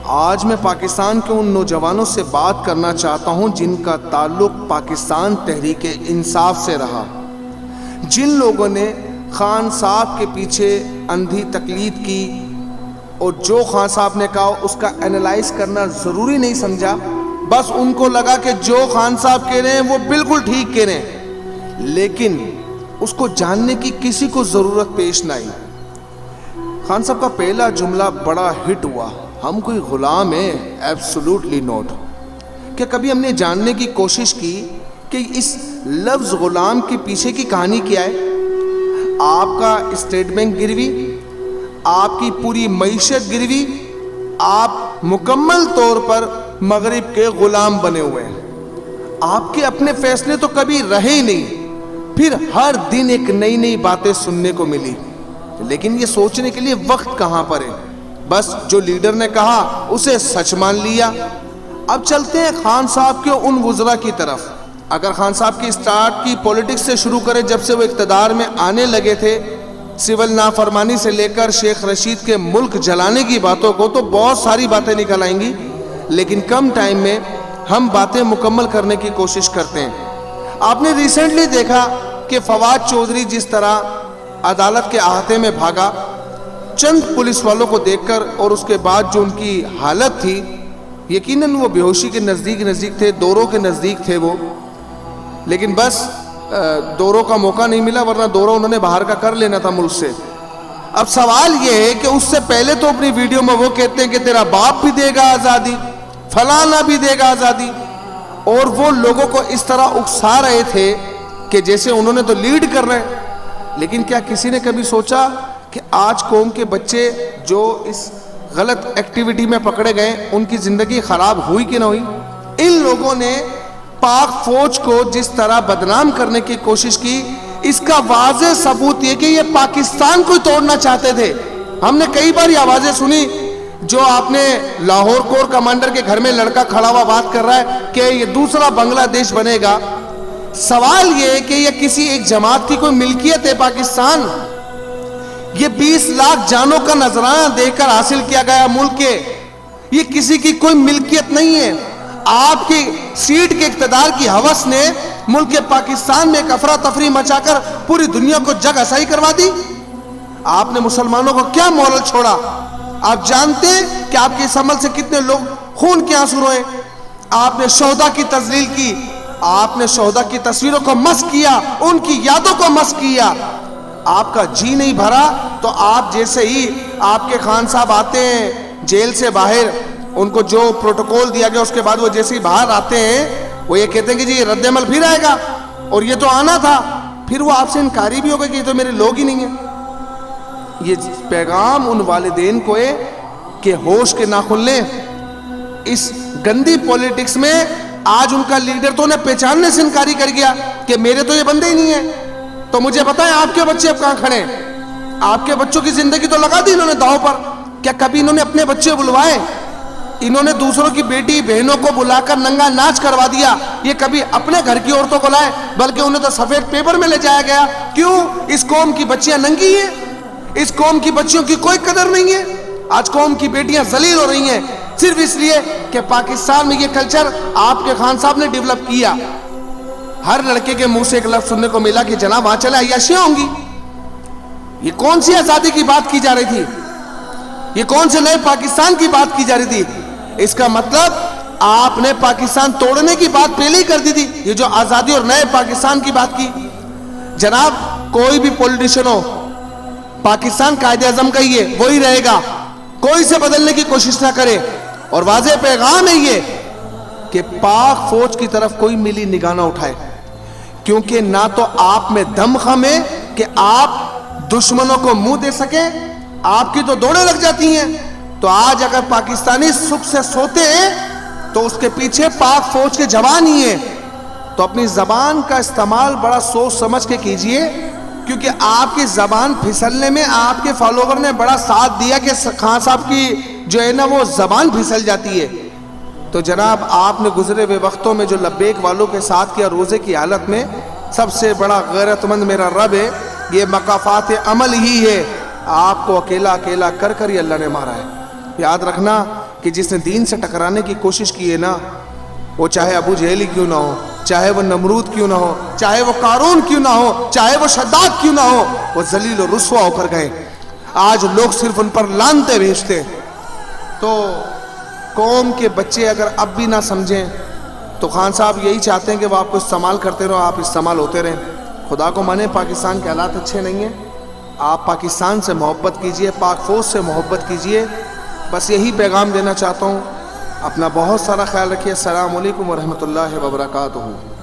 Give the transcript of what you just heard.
آج میں پاکستان کے ان نوجوانوں سے بات کرنا چاہتا ہوں جن کا تعلق پاکستان تحریک انصاف سے رہا، جن لوگوں نے خان صاحب کے پیچھے اندھی تقلید کی اور جو خان صاحب نے کہا اس کا اینالائز کرنا ضروری نہیں سمجھا، بس ان کو لگا کہ جو خان صاحب کہہ رہے ہیں وہ بالکل ٹھیک کہہ رہے ہیں، لیکن اس کو جاننے کی کسی کو ضرورت پیش نہ آئی۔ خان صاحب کا پہلا جملہ بڑا ہٹ ہوا، ہم کوئی غلام ہیں؟ Absolutely not. کیا کبھی ہم نے جاننے کی کوشش کی کہ اس لفظ غلام کے پیچھے کی کہانی کیا ہے؟ آپ کا اسٹیٹ بینک گروی، آپ کی پوری معیشت گروی، آپ مکمل طور پر مغرب کے غلام بنے ہوئے ہیں۔ آپ کے اپنے فیصلے تو کبھی رہے ہی نہیں، پھر ہر دن ایک نئی نئی باتیں سننے کو ملی، لیکن یہ سوچنے کے لیے وقت کہاں پر ہے؟ بس جو لیڈر نے کہا اسے سچ مان لیا۔ اب چلتے ہیں خان صاحب کے ان وزراء کی طرف۔ اگر خان صاحب کی سٹارٹ کی پولیٹکس سے شروع کریں، جب سے وہ اقتدار میں آنے لگے تھے، سول نافرمانی سے لے کر شیخ رشید کے ملک جلانے کی باتوں کو، تو بہت ساری باتیں نکل آئیں گی، لیکن کم ٹائم میں ہم باتیں مکمل کرنے کی کوشش کرتے ہیں۔ آپ نے ریسنٹلی دیکھا کہ فواد چودھری جس طرح عدالت کے احاطے میں بھاگا، چند پولیس والوں کو دیکھ کر، اور اس کے بعد جو ان کی حالت تھی، یقیناً وہ بے ہوشی کے نزدیک تھے، دوروں کے نزدیک تھے وہ، لیکن بس دوروں کا موقع نہیں ملا، ورنہ دوروں انہوں نے باہر کا کر لینا تھا ملک سے۔ اب سوال یہ ہے کہ اس سے پہلے تو اپنی ویڈیو میں وہ کہتے ہیں کہ تیرا باپ بھی دے گا آزادی، فلانا بھی دے گا آزادی، اور وہ لوگوں کو اس طرح اکسا رہے تھے کہ جیسے انہوں نے تو لیڈ کر رہے ہیں۔ لیکن کیا کسی نے کبھی سوچا کہ آج قوم کے بچے جو اس غلط ایکٹیویٹی میں پکڑے گئے، ان کی زندگی خراب ہوئی کہ نہ ہوئی؟ ان لوگوں نے پاک فوج کو جس طرح بدنام کرنے کی کوشش کی، اس کا واضح ثبوت یہ کہ یہ پاکستان کو توڑنا چاہتے تھے۔ ہم نے کئی بار یہ آوازیں سنی، جو آپ نے لاہور کور کمانڈر کے گھر میں لڑکا کھڑا ہوا بات کر رہا ہے کہ یہ دوسرا بنگلہ دیش بنے گا۔ سوال یہ ہے کہ یہ کسی ایک جماعت کی کوئی ملکیت ہے پاکستان؟ یہ 20 لاکھ جانوں کا نذرانہ دے کر حاصل کیا گیا ملک ہے، یہ کسی کی کوئی ملکیت نہیں ہے۔ آپ کی سیٹ کے اقتدار کی ہوس نے ملک پاکستان میں ایک افراتفری مچا کر پوری دنیا کو جگ ہسائی کروا دی۔ آپ نے مسلمانوں کو کیا مورل چھوڑا؟ آپ جانتے ہیں کہ آپ کے اس عمل سے کتنے لوگ خون کے آنسو روئے؟ آپ نے شہداء کی تذلیل کی، آپ نے شہداء کی تصویروں کو مسخ کیا، ان کی یادوں کو مسخ کیا۔ آپ کا جی نہیں بھرا تو آپ جیسے ہی آپ کے خان صاحب آتے ہیں جیل سے باہر، ان کو جو پروٹوکول دیا گیا اس کے بعد وہ جیسے ہی باہر آتے ہیں، وہ یہ کہتے ہیں کہ جی یہ رد عمل پھر آئے گا، اور یہ تو آنا تھا۔ پھر وہ آپ سے انکاری بھی ہوگا کہ یہ تو میرے لوگ ہی نہیں ہیں۔ یہ پیغام ان والدین کو ہے کہ ہوش کے ناخن لیں۔ اس گندی پولیٹکس میں آج ان کا لیڈر تو انہیں پہچاننے سے انکاری کر گیا کہ میرے تو یہ بندے ہی نہیں ہیں۔ تو مجھے بتائیں آپ کے بچے اب کہاں کھڑے ہیں؟ آپ کے بچوں کی زندگی تو لگا دی انہوں نے داؤ پر۔ کیا کبھی انہوں نے اپنے بچے بلوائے؟ انہوں نے دوسروں کی بیٹی بہنوں کو بلا کر ننگا ناچ کروا دیا۔ یہ کبھی اپنے گھر کی عورتوں کو لائے؟ بلکہ انہیں تو سفید پیپر میں لے جایا گیا۔ کیوں؟ اس قوم کی بچیاں ننگی ہیں، اس قوم کی بچیوں کی کوئی قدر نہیں ہے۔ آج قوم کی بیٹیاں ذلیل ہو رہی ہیں صرف اس لیے کہ پاکستان میں یہ کلچر آپ کے خان صاحب نے ڈیولپ کیا۔ ہر لڑکے کے منہ سے ایک لفظ سننے کو ملا کہ جناب وہاں چلے عیاشیاں ہوں گی۔ یہ کون سی آزادی کی بات کی جا رہی تھی؟ یہ کون سے نئے پاکستان کی بات کی جا رہی تھی؟ اس کا مطلب آپ نے پاکستان توڑنے کی بات پہلے ہی کر دی تھی، یہ جو آزادی اور نئے پاکستان کی بات کی۔ جناب کوئی بھی پولیٹیشن ہو، پاکستان قائد اعظم کا ہی ہے، وہی رہے گا، کوئی سے بدلنے کی کوشش نہ کرے۔ اور واضح پیغام ہے یہ کہ پاک فوج کی طرف کوئی ملی نگاہ نہ اٹھائے، کیونکہ نہ تو آپ میں دم خم ہے کہ آپ دشمنوں کو منہ دے سکیں، آپ کی تو دوڑیں لگ جاتی ہیں۔ تو آج اگر پاکستانی سکھ سے سوتے ہیں تو اس کے پیچھے پاک فوج کے جوان ہی ہیں۔ تو اپنی زبان کا استعمال بڑا سوچ سمجھ کے کیجئے، کیونکہ آپ کی زبان پھسلنے میں آپ کے فالوور نے بڑا ساتھ دیا کہ خان صاحب کی جو ہے نا وہ زبان پھسل جاتی ہے۔ تو جناب آپ نے گزرے ہوئے وقتوں میں جو لبیک والوں کے ساتھ کیا روزے کی حالت میں، سب سے بڑا غیرت مند میرا رب ہے، یہ مقافات عمل ہی ہے۔ آپ کو اکیلا کر ہی اللہ نے مارا ہے۔ یاد رکھنا کہ جس نے دین سے ٹکرانے کی کوشش کی ہے نا، وہ چاہے ابو جہل ہی کیوں نہ ہو، چاہے وہ نمرود کیوں نہ ہو، چاہے وہ قارون کیوں نہ ہو، چاہے وہ شداد کیوں نہ ہو، وہ ذلیل و رسوا ہو کر گئے۔ آج لوگ صرف ان پر لعنتیں بھیجتے۔ تو قوم کے بچے اگر اب بھی نہ سمجھیں تو خان صاحب یہی چاہتے ہیں کہ وہ آپ کو استعمال کرتے رہو، آپ استعمال ہوتے رہیں۔ خدا کو مانے پاکستان کے حالات اچھے نہیں ہیں، آپ پاکستان سے محبت کیجئے، پاک فوج سے محبت کیجئے، بس یہی پیغام دینا چاہتا ہوں۔ اپنا بہت سارا خیال رکھیے۔ السلام علیکم ورحمۃ اللہ وبرکاتہ۔